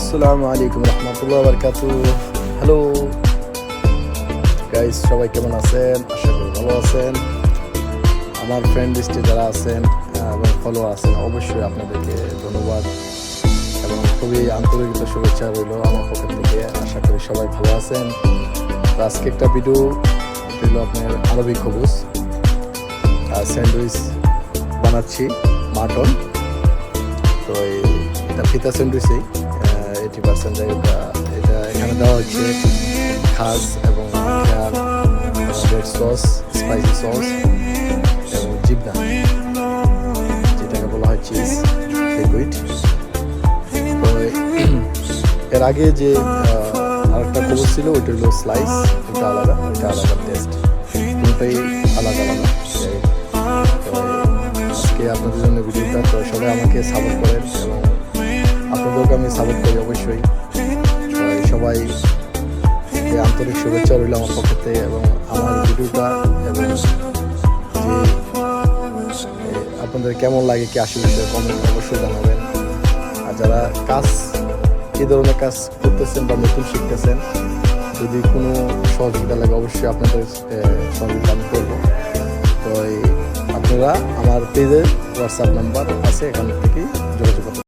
আসসালামু আলাইকুম রহমতুল্লাহ বারকাতু। Hello guys, সবাই কেমন আছেন? আশা করি ভালো আছেন। আমার ফ্রেন্ড লিস্টে যারা আছেন এবং ফলো আছেন, অবশ্যই আপনাদেরকে ধন্যবাদ এবং খুবই আন্তরিক শুভেচ্ছা রইল আমার পক্ষ থেকে। আশা করি সবাই ভালো আছেন। তো আজকে একটা ভিডিও রইল আপনার আরবি খবুজ স্যান্ডউইচ বানাচ্ছি, মাটন। তো এটা ফিতা স্যান্ডউইচেই 80% জায়গা এটা এখানে দেওয়া হচ্ছে খাস এবং রেড সস, স্পাইসি সস এবং জিবনা, যেটাকে বলা হয় চিজ লিকুইড। তো এর আগে যে আরেকটা খবর ছিল ওইটা হলো স্লাইস, ওটা আলাদা টেস্ট, দুটোই আলাদা আলাদা। তো আজকে আপনাদের জন্য ভিডিওটা, তো সবাই আমাকে সাপোর্ট করেন এবং আপনাদেরকে আমি সাপোর্ট করি অবশ্যই। সবাই আন্তরিক শুভেচ্ছা রইল আমার পক্ষ থেকে এবং আমার ভিডিওটা এবং যে আপনাদের কেমন লাগে কি আসলে কমেন্ট অবশ্যই জানাবেন। আর যারা এই ধরনের কাজ করতেছেন বা নতুন শিখতেছেন, যদি কোনো সহযোগিতা লাগে অবশ্যই আপনাদের সহযোগিতা আমি করবো। তো আপনারা আমার পেজে হোয়াটসঅ্যাপ নাম্বার আছে, এখান থেকেই যোগাযোগ করতে